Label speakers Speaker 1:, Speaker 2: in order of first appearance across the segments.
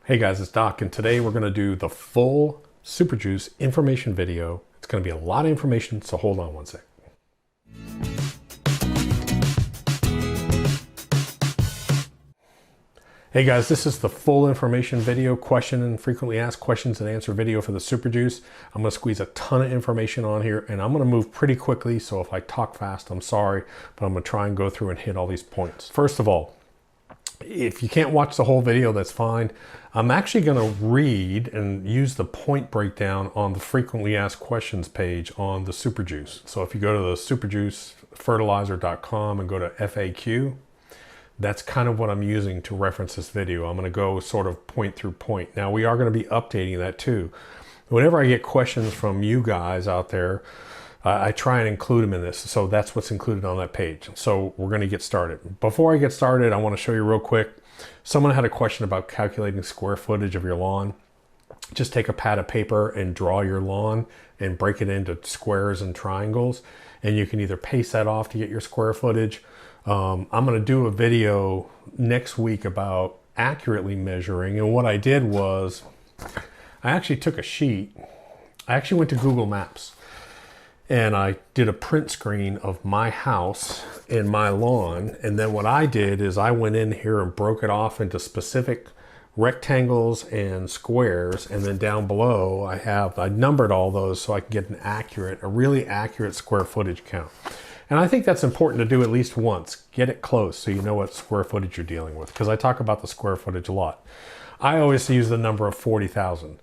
Speaker 1: Hey guys, it's Doc, and today we're going to do the full Super Juice information video. It's going to be a lot of information, so hold on one sec. Hey guys, this is the full information video, question and frequently asked questions and answer video for the Super Juice. I'm going to squeeze a ton of information on here, and I'm going to move pretty quickly, so if I talk fast, I'm sorry, but I'm going to try and go through and hit all these points. First of all, if you can't watch the whole video, that's fine. I'm actually going to read and use the point breakdown on the frequently asked questions page on the Super Juice. So if you go to the superjuicefertilizer.com and go to FAQ, that's kind of what I'm using to reference this video. I'm going to go sort of point through point. Now we are going to be updating that too. Whenever I get questions from you guys out there, I try and include them in this. So that's what's included on that page. So we're going to get started. Before I get started, I want to show you real quick. Someone had a question about calculating square footage of your lawn. Just take a pad of paper and draw your lawn and break it into squares and triangles. And you can either paste that off to get your square footage. I'm going to do a video next week about accurately measuring. And what I did was I actually took a sheet. I actually went to Google Maps. And I did a print screen of my house and my lawn. And then what I did is I went in here and broke it off into specific rectangles and squares. And then down below I numbered all those so I can get a really accurate square footage count. And I think that's important to do at least once. Get it close so you know what square footage you're dealing with. Because I talk about the square footage a lot. I always use the number of 40,000.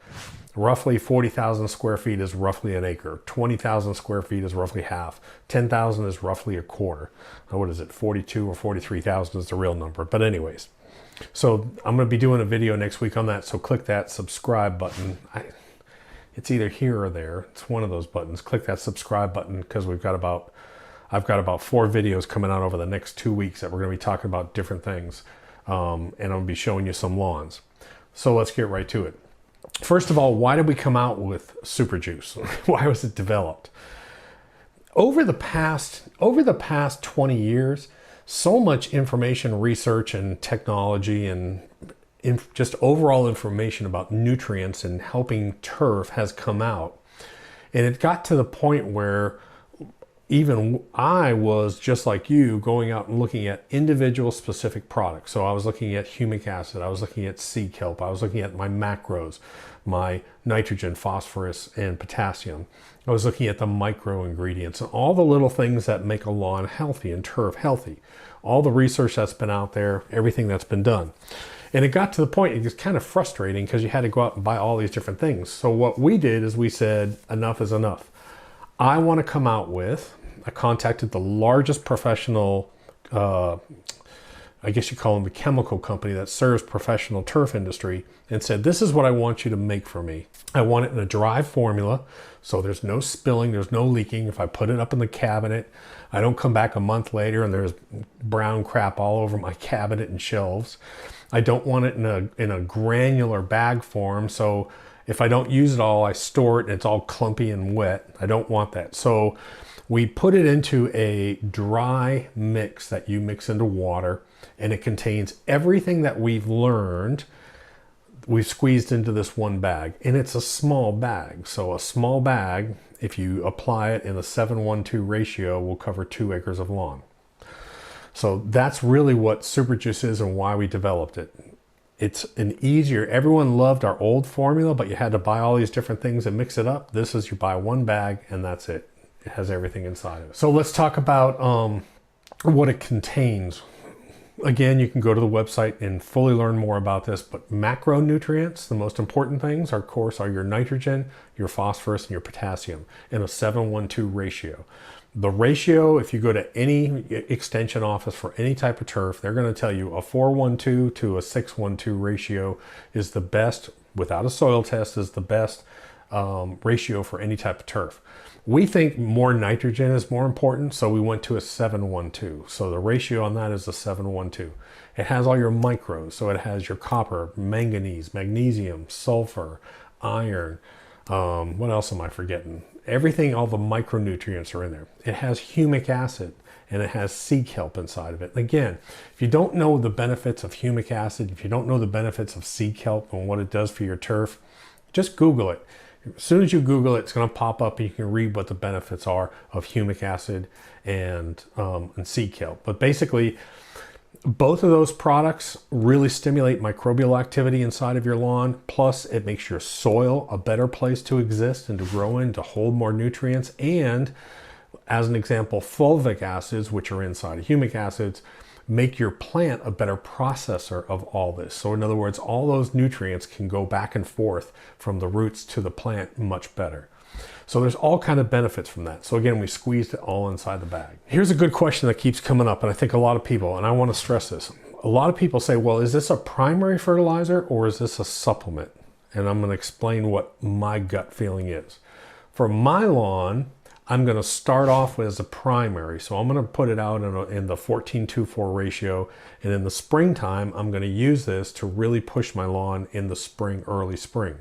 Speaker 1: Roughly 40,000 square feet is roughly an acre. 20,000 square feet is roughly half. 10,000 is roughly a quarter. Now, what is it? 42 or 43,000 is the real number. But anyways, so I'm going to be doing a video next week on that. So click that subscribe button. It's either here or there. It's one of those buttons. Click that subscribe button because I've got about 4 videos coming out over the next 2 weeks that we're going to be talking about different things. And I'm going to be showing you some lawns. So let's get right to it. First of all, why did we come out with Super Juice? Why was it developed? Over the past 20 years, so much information, research, and technology, and just overall information about nutrients and helping turf has come out. And it got to the point where even I was just like you going out and looking at individual specific products. So I was looking at humic acid, I was looking at sea kelp, I was looking at my macros, my nitrogen, phosphorus, and potassium. I was looking at the micro ingredients and all the little things that make a lawn healthy and turf healthy. All the research that's been out there, everything that's been done. And it got to the point, it was kind of frustrating because you had to go out and buy all these different things. So what we did is we said, enough is enough. I want to come out with, I contacted the largest professional, I guess you call them the chemical company that serves professional turf industry, and said, this is what I want you to make for me. I want it in a dry formula, so there's no spilling, there's no leaking. If I put it up in the cabinet, I don't come back a month later and there's brown crap all over my cabinet and shelves. I don't want it in a granular bag form, so if I don't use it all, I store it and it's all clumpy and wet. I don't want that. So we put it into a dry mix that you mix into water, and it contains everything that we've learned. We've squeezed into this one bag, and it's a small bag. So a small bag, if you apply it in a 7:1:2 ratio, will cover 2 acres of lawn. So that's really what Super Juice is and why we developed it. It's an easier, everyone loved our old formula, but you had to buy all these different things and mix it up. This is, you buy one bag and that's it. It has everything inside of it. So let's talk about what it contains. Again, you can go to the website and fully learn more about this, but macronutrients, the most important things, of course, are your nitrogen, your phosphorus, and your potassium in a 7:1:2 ratio. The ratio, if you go to any extension office for any type of turf, they're going to tell you a 4:1:2 to a 6:1:2 ratio is the best, without a soil test, is the best ratio for any type of turf. We think more nitrogen is more important, so we went to a 7:1:2. So the ratio on that is a 7:1:2. It has all your micros, so it has your copper, manganese, magnesium, sulfur, iron. What else am I forgetting? Everything, all the micronutrients are in there. It has humic acid. and it has sea kelp inside of it. And again, if you don't know the benefits of humic acid, if you don't know the benefits of sea kelp and what it does for your turf, just Google it. As soon as you Google it, it's going to pop up and you can read what the benefits are of humic acid and sea kelp. But basically, both of those products really stimulate microbial activity inside of your lawn. Plus, it makes your soil a better place to exist and to grow in, to hold more nutrients. And as an example, fulvic acids, which are inside of humic acids, make your plant a better processor of all this. So in other words, all those nutrients can go back and forth from the roots to the plant much better. So there's all kind of benefits from that. So again, we squeezed it all inside the bag. Here's a good question that keeps coming up, and I think a lot of people, and I want to stress this, a lot of people say, well, is this a primary fertilizer or is this a supplement? And I'm going to explain what my gut feeling is. For my lawn, I'm going to start off as a primary. So I'm going to put it out in the 14:2:4 ratio. And in the springtime, I'm going to use this to really push my lawn in the spring, early spring.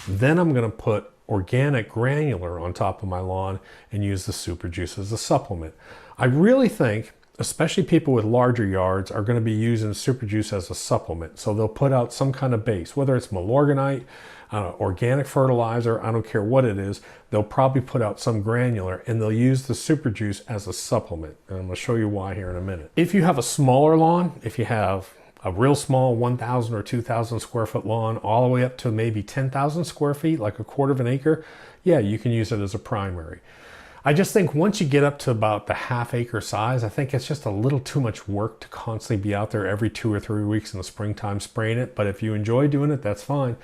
Speaker 1: Then I'm going to put organic granular on top of my lawn and use the super juice as a supplement. I really think, especially people with larger yards, are going to be using super juice as a supplement. So they'll put out some kind of base, whether it's Milorganite, organic fertilizer, I don't care what it is, they'll probably put out some granular and they'll use the super juice as a supplement. And I'm going to show you why here in a minute. If you have a smaller lawn, if you have a real small 1,000 or 2,000 square foot lawn, all the way up to maybe 10,000 square feet, like a quarter of an acre, yeah, you can use it as a primary. I just think once you get up to about the half-acre size, I think it's just a little too much work to constantly be out there every 2 or 3 weeks in the springtime spraying it. But if you enjoy doing it, that's fine.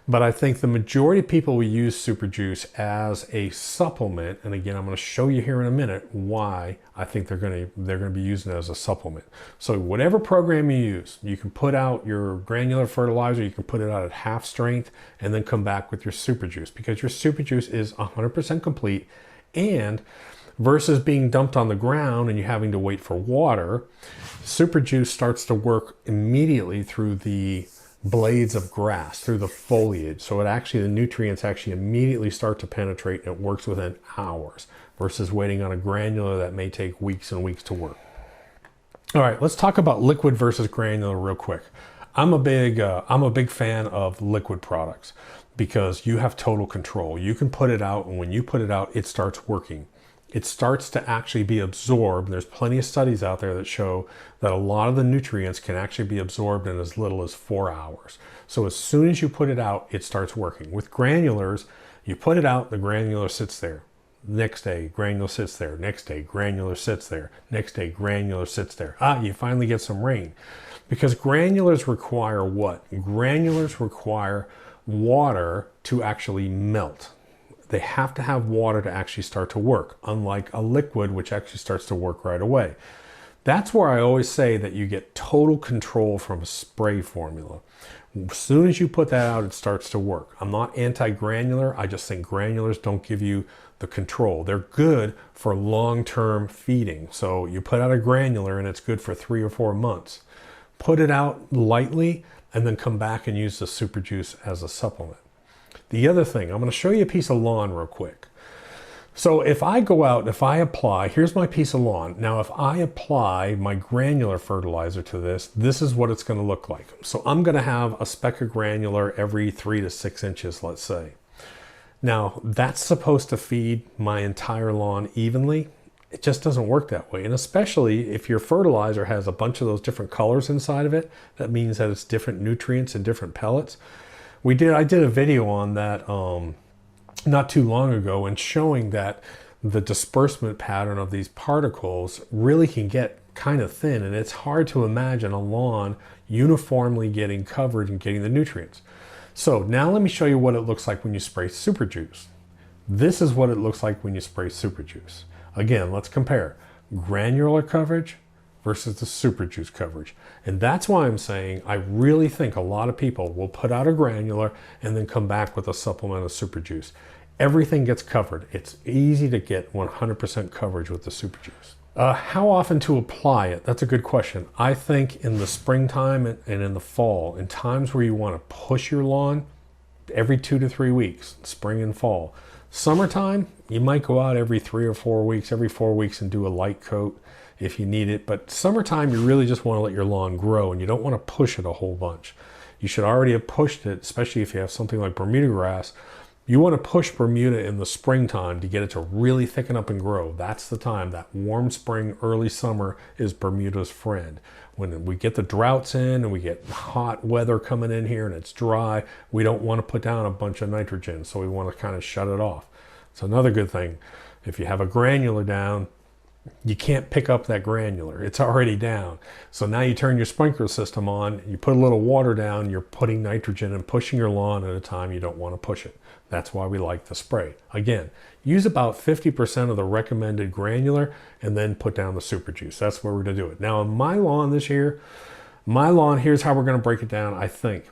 Speaker 1: But I think the majority of people will use super juice as a supplement. And again, I'm going to show you here in a minute why I think they're going to be using it as a supplement. So whatever program you use, you can put out your granular fertilizer, you can put it out at half strength, and then come back with your super juice, because your super juice is 100% complete. And versus being dumped on the ground and you having to wait for water, super juice starts to work immediately through the blades of grass, through the foliage. So the nutrients actually immediately start to penetrate, and it works within hours versus waiting on a granular that may take weeks and weeks to work. All right, let's talk about liquid versus granular real quick. I'm a big fan of liquid products because you have total control. You can put it out, and when you put it out, it starts working. It starts to actually be absorbed. There's plenty of studies out there that show that a lot of the nutrients can actually be absorbed in as little as 4 hours. So as soon as you put it out, it starts working. With granulars, you put it out, the granular sits there. Next day, granular sits there. Next day, granular sits there. Next day, granular sits there. You finally get some rain. Because granulars require what? Granulars require water to actually melt. They have to have water to actually start to work, unlike a liquid, which actually starts to work right away. That's where I always say that you get total control from a spray formula. As soon as you put that out, it starts to work. I'm not anti-granular. I just think granulars don't give you the control. They're good for long-term feeding. So you put out a granular and it's good for 3 or 4 months. Put it out lightly and then come back and use the super juice as a supplement. The other thing, I'm going to show you a piece of lawn real quick. So if I go out and if I apply, here's my piece of lawn. Now, if I apply my granular fertilizer to this, this is what it's going to look like. So I'm going to have a speck of granular every 3 to 6 inches, let's say. Now, that's supposed to feed my entire lawn evenly. It just doesn't work that way. And especially if your fertilizer has a bunch of those different colors inside of it, that means that it's different nutrients and different pellets. I did a video on that not too long ago, and showing that the disbursement pattern of these particles really can get kind of thin, and it's hard to imagine a lawn uniformly getting covered and getting the nutrients. So now let me show you what it looks like when you spray super juice. This is what it looks like when you spray super juice. Again, let's compare granular coverage versus the super juice coverage. And that's why I'm saying I really think a lot of people will put out a granular and then come back with a supplement of super juice. Everything gets covered. It's easy to get 100% coverage with the super juice. How often to apply it? That's a good question. I think in the springtime and in the fall, in times where you want to push your lawn, every 2 to 3 weeks, spring and fall. Summertime, you might go out every 3 or 4 weeks, every 4 weeks, and do a light coat if you need it. But summertime, you really just want to let your lawn grow, and you don't want to push it a whole bunch. You should already have pushed it, especially if you have something like Bermuda grass. You want to push Bermuda in the springtime to get it to really thicken up and grow. That's the time. That warm spring, early summer is Bermuda's friend. When we get the droughts in and we get hot weather coming in here and it's dry, we don't want to put down a bunch of nitrogen, so we want to kind of shut it off. It's another good thing. If you have a granular down, you can't pick up that granular. It's already down. So now you turn your sprinkler system on, you put a little water down, you're putting nitrogen and pushing your lawn at a time you don't want to push it. That's why we like the spray. Again, use about 50% of the recommended granular and then put down the super juice. That's where we're going to do it. Now on my lawn this year, here's how we're going to break it down, I think.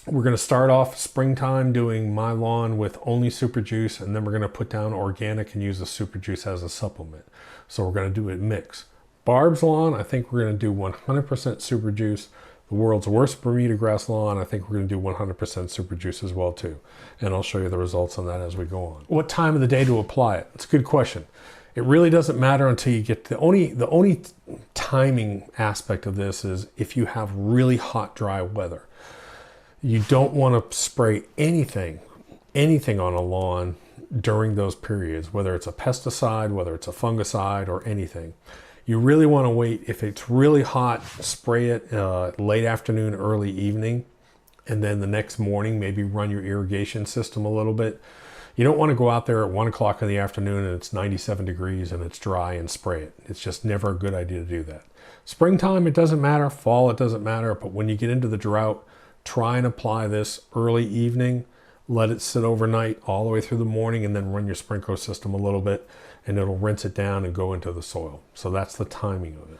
Speaker 1: We're going to start off springtime doing my lawn with only super juice, and then we're going to put down organic and use the super juice as a supplement. So we're going to do it mix. Barb's lawn, I think we're going to do 100% super juice. The world's worst Bermuda grass lawn, I think we're going to do 100% super juice as well too. And I'll show you the results on that as we go on. What time of the day to apply it? It's a good question. It really doesn't matter until you get the only timing aspect of this is if you have really hot, dry weather. You don't want to spray anything on a lawn during those periods, whether it's a pesticide, whether it's a fungicide or anything. You really want to wait. If it's really hot, spray it late afternoon, early evening, and then the next morning, maybe run your irrigation system a little bit. You don't want to go out there at 1 o'clock in the afternoon and it's 97 degrees and it's dry and spray it. It's just never a good idea to do that. Springtime, it doesn't matter. Fall, it doesn't matter. But when you get into the drought, try and apply this early evening, let it sit overnight all the way through the morning, and then run your sprinkler system a little bit and it'll rinse it down and go into the soil. So that's the timing of it.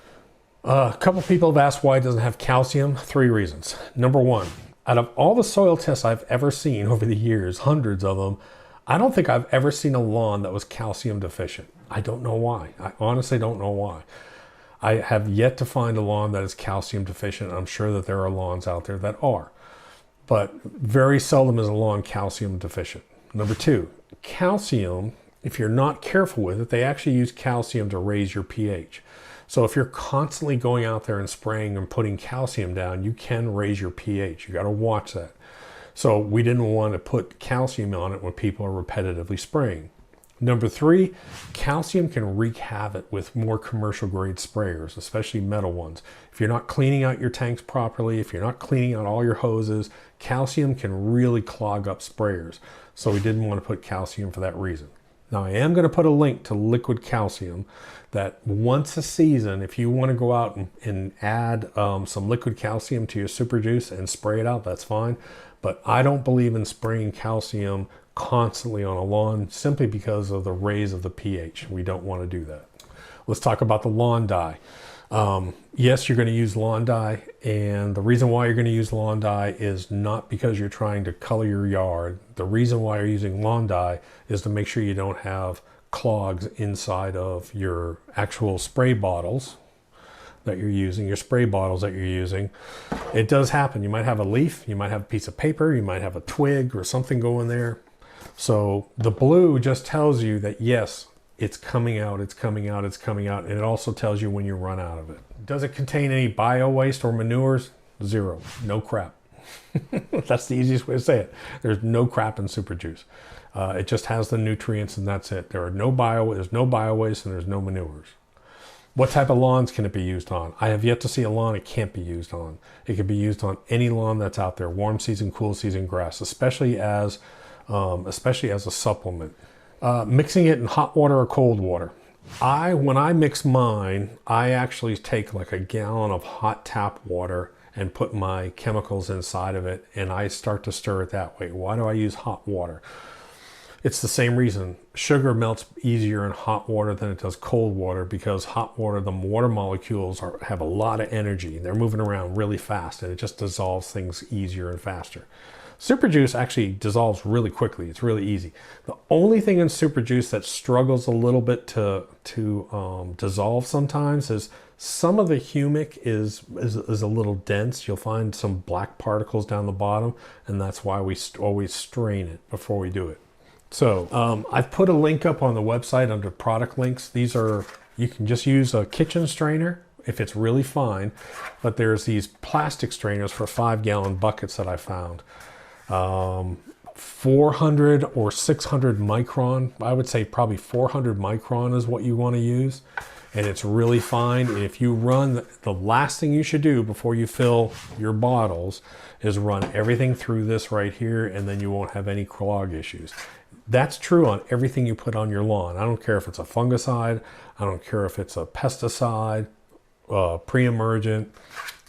Speaker 1: A couple people have asked why it doesn't have calcium. 3 reasons. Number 1, out of all the soil tests I've ever seen over the years, hundreds of them, I don't think I've ever seen a lawn that was calcium deficient. I don't know why. I honestly don't know why. I have yet to find a lawn that is calcium deficient. I'm sure that there are lawns out there that are, but very seldom is a lawn calcium deficient. Number 2, calcium, if you're not careful with it, they actually use calcium to raise your pH. So if you're constantly going out there and spraying and putting calcium down, you can raise your pH. You got to watch that. So we didn't want to put calcium on it when people are repetitively spraying. Number 3, calcium can wreak havoc with more commercial grade sprayers, especially metal ones. If you're not cleaning out your tanks properly, if you're not cleaning out all your hoses, calcium can really clog up sprayers. So we didn't want to put calcium for that reason. Now I am going to put a link to liquid calcium that once a season, if you want to go out and add some liquid calcium to your super juice and spray it out, that's fine. But I don't believe in spraying calcium constantly on a lawn simply because of the raise of the pH. We don't want to do that. Let's talk about the lawn dye. Yes, you're going to use lawn dye, and the reason why you're going to use lawn dye is not because you're trying to color your yard. The reason why you're using lawn dye is to make sure you don't have clogs inside of your actual spray bottles that you're using, your spray bottles that you're using. It does happen. You might have a leaf, you might have a piece of paper, you might have a twig or something going there. So the blue just tells you that yes, it's coming out, it's coming out, it's coming out, and it also tells you when you run out of it. Does it contain any bio waste or manures? 0. No crap. That's the easiest way to say it. There's no crap in super juice. It just has the nutrients and that's it. There's no bio waste and there's no manures. What type of lawns can it be used on? I have yet to see a lawn it can't be used on. It can be used on any lawn that's out there, warm season, cool season grass, especially as a supplement. Mixing it in hot water or cold water. When I mix mine, I actually take like a gallon of hot tap water and put my chemicals inside of it, and I start to stir it that way. Why do I use hot water? It's the same reason. Sugar melts easier in hot water than it does cold water, because hot water, the water molecules have a lot of energy. They're moving around really fast, and it just dissolves things easier and faster. Super juice actually dissolves really quickly. It's really easy. The only thing in super juice that struggles a little bit to dissolve sometimes is some of the humic is a little dense. You'll find some black particles down the bottom, and that's why we always strain it before we do it. So I've put a link up on the website under product links. These are, you can just use a kitchen strainer if it's really fine, but there's these plastic strainers for 5-gallon buckets that I found. 400 or 600 micron. I would say probably 400 micron is what you want to use. And it's really fine. And if you run, the last thing you should do before you fill your bottles is run everything through this right here, and then you won't have any clog issues. That's true on everything you put on your lawn. I don't care if it's a fungicide, I don't care if it's a pesticide, pre-emergent.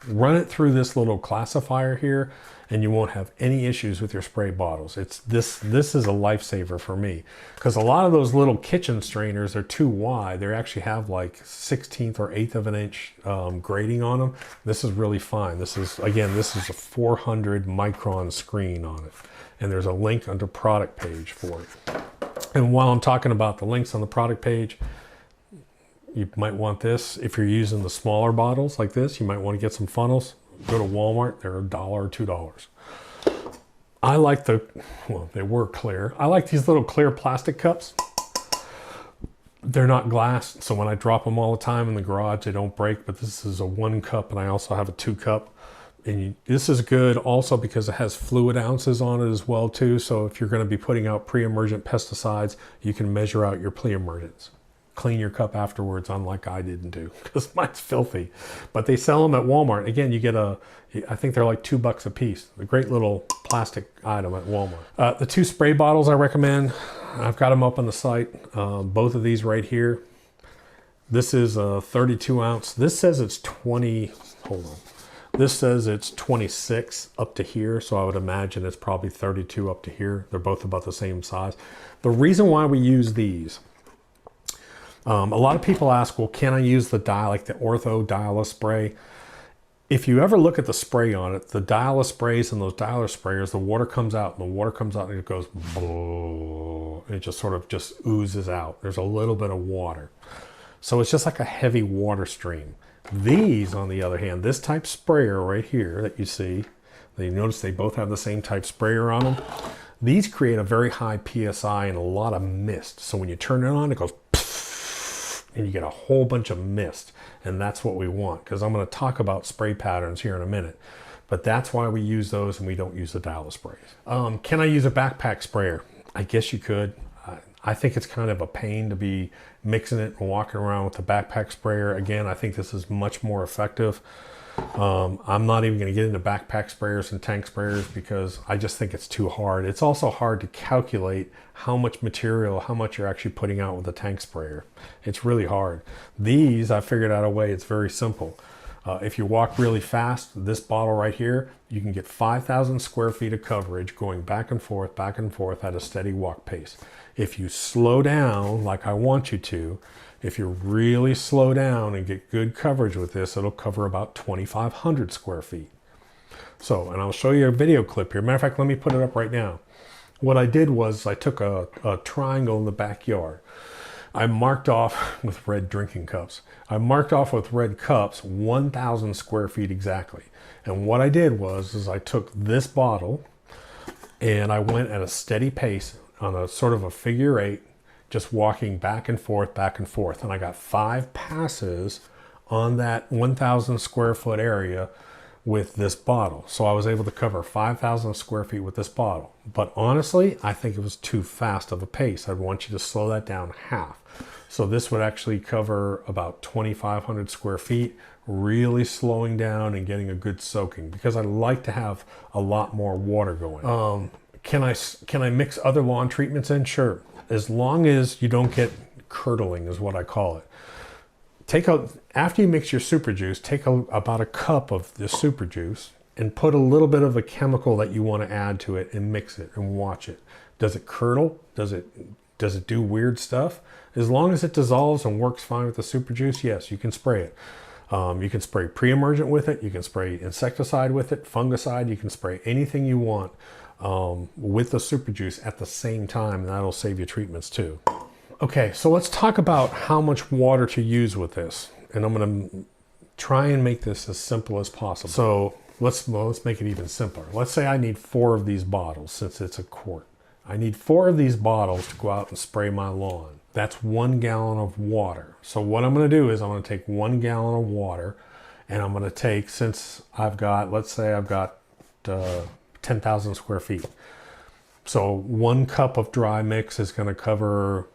Speaker 1: Run it through this little classifier here, and you won't have any issues with your spray bottles. This is a lifesaver for me, because a lot of those little kitchen strainers are too wide. They actually have like 1/16 or 1/8 of an inch grading on them. This is really fine. This is a 400 micron screen on it, and there's a link under product page for it. And while I'm talking about the links on the product page, you might want this. If you're using the smaller bottles like this, you might want to get some funnels. Go to Walmart, they're $1 or $2. I like well, they were clear. I like these little clear plastic cups. They're not glass, so when I drop them all the time in the garage, they don't break, but this is a 1 cup, and I also have a 2 cup. And this is good also because it has fluid ounces on it as well too. So if you're going to be putting out pre-emergent pesticides, you can measure out your pre-emergents. Clean your cup afterwards, unlike I didn't do, because mine's filthy. But they sell them at Walmart. Again, you get I think they're like $2 a piece. A great little plastic item at Walmart. The 2 spray bottles I recommend, I've got them up on the site. Both of these right here. This is a 32 ounce. This says it's 20, hold on. This says it's 26 up to here, so I would imagine it's probably 32 up to here. They're both about the same size. The reason why we use these, a lot of people ask, well, can I use the like the Ortho dialer spray? If you ever look at the spray on it, the dialer sprays and those dialer sprayers, the water comes out, and the water comes out and it goes, and it just sort of just oozes out. There's a little bit of water. So it's just like a heavy water stream. These, on the other hand, this type sprayer right here that you see, you notice they both have the same type sprayer on them. These create a very high PSI and a lot of mist. So when you turn it on, it goes, and you get a whole bunch of mist, and that's what we want, because I'm going to talk about spray patterns here in a minute, but that's why we use those and we don't use the dialer sprays. Can I use a backpack sprayer? I guess you could. I think it's kind of a pain to be mixing it and walking around with the backpack sprayer. Again, I think this is much more effective. I'm not even going to get into backpack sprayers and tank sprayers because I just think it's too hard. It's also hard to calculate how much material, how much you're actually putting out with a tank sprayer. It's really hard. These, I figured out a way, it's very simple. If you walk really fast, this bottle right here, you can get 5,000 square feet of coverage going back and forth at a steady walk pace. If you slow down like I want you to, if you really slow down and get good coverage with this, it'll cover about 2,500 square feet. So, and I'll show you a video clip here. Matter of fact, let me put it up right now. What I did was I took a triangle in the backyard. I marked off with red drinking cups. I marked off with red cups 1,000 square feet exactly. And what I did was I took this bottle and I went at a steady pace on a sort of a figure 8, just walking back and forth, and I got 5 passes on that 1,000 square foot area with this bottle. So I was able to cover 5,000 square feet with this bottle. But honestly, I think it was too fast of a pace. I'd want you to slow that down half. So this would actually cover about 2,500 square feet, really slowing down and getting a good soaking, because I like to have a lot more water going. Can I mix other lawn treatments in? Sure. As long as you don't get curdling is what I call it. After you mix your super juice, take about a cup of the super juice and put a little bit of a chemical that you want to add to it and mix it and watch it. Does it curdle? Does it do weird stuff? As long as it dissolves and works fine with the super juice, yes, you can spray it. You can spray pre-emergent with it. You can spray insecticide with it, fungicide. You can spray anything you want with the super juice at the same time, and that'll save you treatments too. Okay, so let's talk about how much water to use with this. And I'm going to try and make this as simple as possible. So let's make it even simpler. Let's say I need 4 of these bottles since it's a quart. I need 4 of these bottles to go out and spray my lawn. That's 1 gallon of water. So what I'm going to do is I'm going to take 1 gallon of water, and I'm going to take, since I've got, let's say I've got 10,000 square feet. So 1 cup of dry mix is going to cover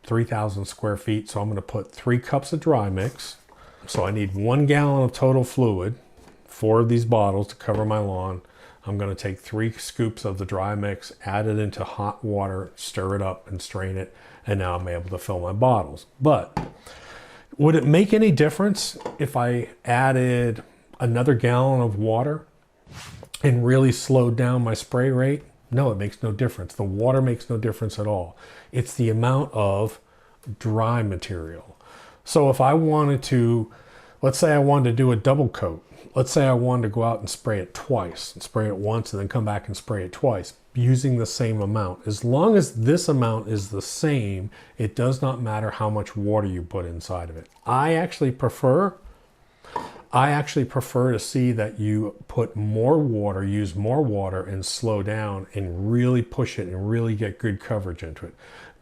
Speaker 1: 3,000 square feet. So I'm going to put 3 cups of dry mix. So I need 1 gallon of total fluid, 4 of these bottles to cover my lawn. I'm going to take 3 scoops of the dry mix, add it into hot water, stir it up and strain it, and now I'm able to fill my bottles. But would it make any difference if I added another gallon of water and really slowed down my spray rate? No, it makes no difference. The water makes no difference at all. It's the amount of dry material. So if I wanted to, let's say I wanted to do a double coat. Let's say I wanted to go out and spray it twice, and spray it once and then come back and spray it twice, using the same amount. As long as this amount is the same, it does not matter how much water you put inside of it. I actually prefer to see that you put more water, use more water, and slow down and really push it and really get good coverage into it.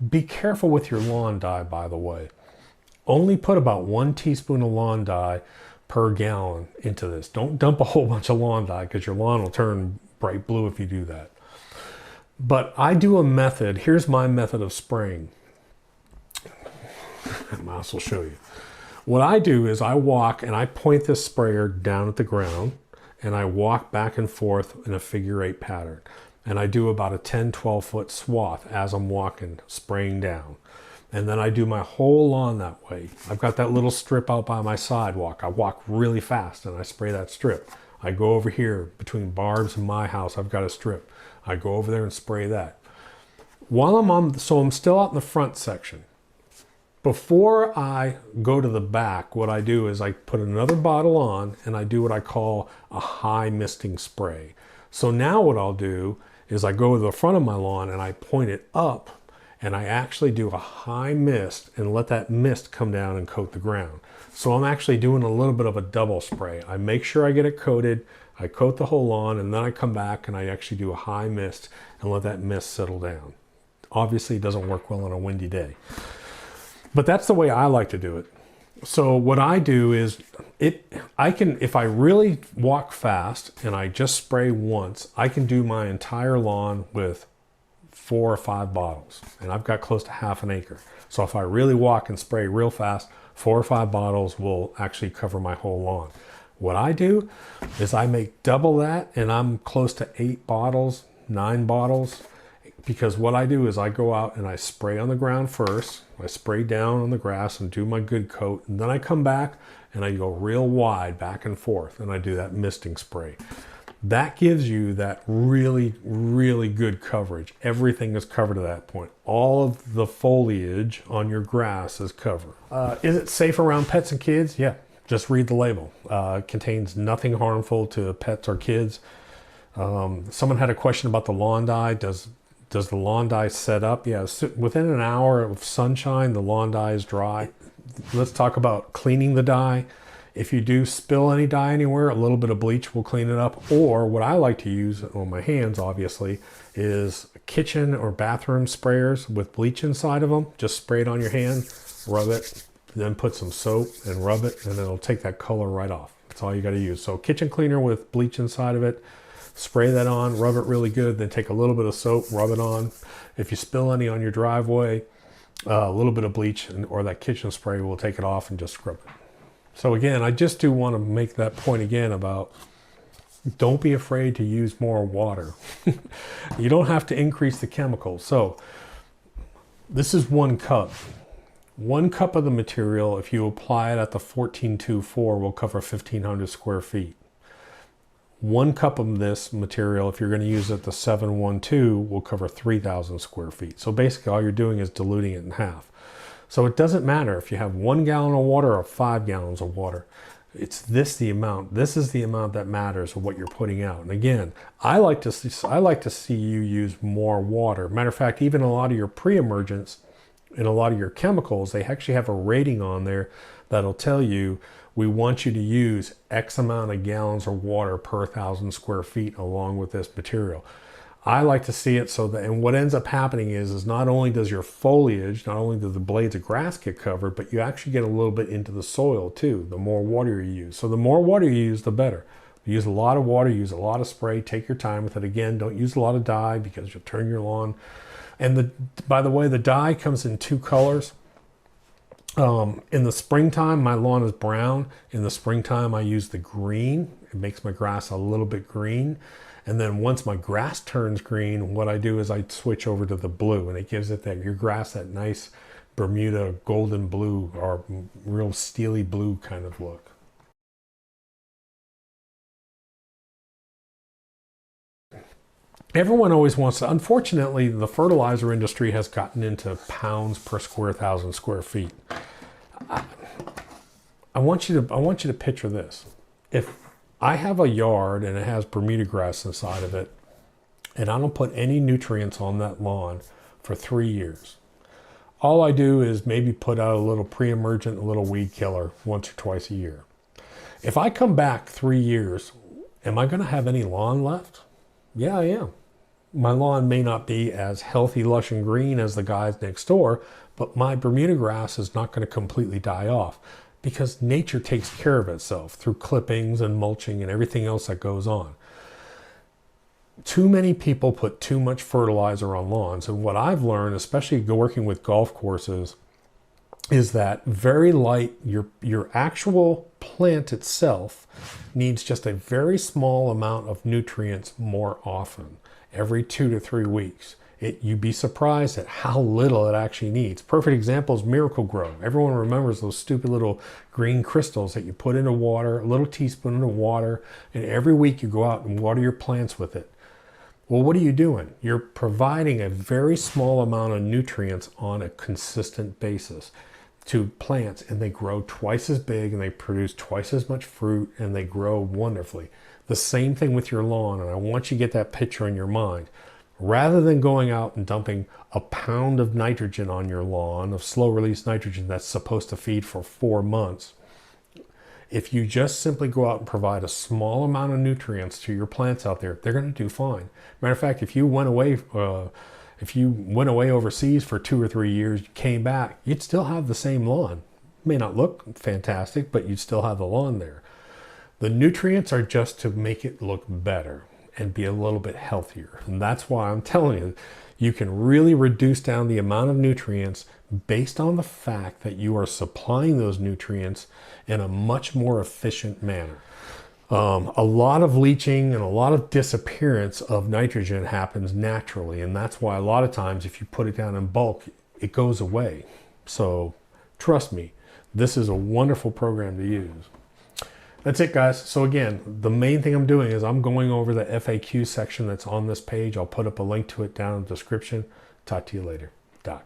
Speaker 1: Be careful with your lawn dye, by the way. Only put about 1 teaspoon of lawn dye per gallon into this. Don't dump a whole bunch of lawn dye, because your lawn will turn bright blue if you do that. But I do a method. Here's my method of spraying. I might as well show you. What I do is I walk and I point this sprayer down at the ground, and I walk back and forth in a figure-8 pattern. And I do about a 10-12 foot swath as I'm walking, spraying down. And then I do my whole lawn that way. I've got that little strip out by my sidewalk. I walk really fast and I spray that strip. I go over here between Barb's and my house. I've got a strip. I go over there and spray that. While I'm still out in the front section. Before I go to the back, what I do is I put another bottle on and I do what I call a high misting spray. So now what I'll do is I go to the front of my lawn and I point it up, and I actually do a high mist and let that mist come down and coat the ground. So I'm actually doing a little bit of a double spray. I make sure I get it coated, I coat the whole lawn, and then I come back and I actually do a high mist and let that mist settle down. Obviously it doesn't work well on a windy day, but that's the way I like to do it. So what I do is, if I really walk fast and I just spray once, I can do my entire lawn with 4 or 5 bottles, and I've got close to half an acre. So if I really walk and spray real fast, 4 or 5 bottles will actually cover my whole lawn. What I do is I make double that, and I'm close to 8 bottles, 9 bottles, because what I do is I go out and I spray on the ground first. I spray down on the grass and do my good coat, and then I come back and I go real wide back and forth, and I do that misting spray. That gives you that really, really good coverage. Everything is covered at that point. All of the foliage on your grass is covered. Is it safe around pets and kids? Yeah, just read the label. It contains nothing harmful to pets or kids. Someone had a question about the lawn dye. Does the lawn dye set up? Yeah, within an hour of sunshine, the lawn dye is dry. Let's talk about cleaning the dye. If you do spill any dye anywhere, a little bit of bleach will clean it up. Or what I like to use on my hands, obviously, is kitchen or bathroom sprayers with bleach inside of them. Just spray it on your hand, rub it, then put some soap and rub it, and it'll take that color right off. That's all you got to use. So kitchen cleaner with bleach inside of it, spray that on, rub it really good, then take a little bit of soap, rub it on. If you spill any on your driveway, a little bit of bleach or that kitchen spray will take it off and just scrub it. So again, I just do want to make that point again about don't be afraid to use more water. You don't have to increase the chemicals. So this is 1 cup. 1 cup of the material, if you apply it at the 1424, will cover 1,500 square feet. 1 cup of this material, if you're going to use it the 712, will cover 3,000 square feet. So basically all you're doing is diluting it in half. So it doesn't matter if you have 1 gallon of water or 5 gallons of water. It's the amount. This is the amount that matters of what you're putting out. And again, I like to see you use more water. Matter of fact, even a lot of your pre-emergents and a lot of your chemicals, they actually have a rating on there that'll tell you, we want you to use X amount of gallons of water per 1,000 square feet along with this material. I like to see it so that, and what ends up happening is not only does your foliage, not only do the blades of grass get covered, but you actually get a little bit into the soil too, the more water you use. So the more water you use, the better. Use a lot of water, use a lot of spray, take your time with it. Again, don't use a lot of dye because you'll turn your lawn. And by the way, the dye comes in 2 colors. In the springtime, my lawn is brown. In the springtime, I use the green. It makes my grass a little bit green. And then once my grass turns green, what I do is I switch over to the blue, and it gives it your grass that nice Bermuda golden blue or real steely blue kind of look. Everyone always wants to, unfortunately, the fertilizer industry has gotten into pounds per square thousand square feet. I want you to picture this. If I have a yard and it has Bermuda grass inside of it, and I don't put any nutrients on that lawn for 3 years, all I do is maybe put out a little pre-emergent, a little weed killer once or twice a year. If I come back 3 years, am I going to have any lawn left? Yeah, I am. My lawn may not be as healthy, lush, and green as the guys next door, but my Bermuda grass is not going to completely die off because nature takes care of itself through clippings and mulching and everything else that goes on. Too many people put too much fertilizer on lawns, and what I've learned, especially working with golf courses, is that very light, your actual plant itself needs just a very small amount of nutrients more often, every 2 to 3 weeks. You'd be surprised at how little it actually needs. Perfect example is Miracle-Gro. Everyone remembers those stupid little green crystals that you put into water, a little teaspoon into water, and every week you go out and water your plants with it. Well, what are you doing? You're providing a very small amount of nutrients on a consistent basis to plants, and they grow twice as big and they produce twice as much fruit and they grow wonderfully. The same thing with your lawn, and I want you to get that picture in your mind. Rather than going out and dumping a pound of nitrogen on your lawn, of slow release nitrogen that's supposed to feed for 4 months, if you just simply go out and provide a small amount of nutrients to your plants out there, they're going to do fine. Matter of fact, if you went away overseas for 2 or 3 years, you came back, you'd still have the same lawn. It may not look fantastic, but you'd still have the lawn there. The nutrients are just to make it look better and be a little bit healthier. And that's why I'm telling you, you can really reduce down the amount of nutrients based on the fact that you are supplying those nutrients in a much more efficient manner. A lot of leaching and a lot of disappearance of nitrogen happens naturally, and that's why a lot of times if you put it down in bulk, it goes away. So trust me, this is a wonderful program to use. That's it, guys. So again, the main thing I'm doing is I'm going over the FAQ section that's on this page. I'll put up a link to it down in the description. Talk to you later. Doc.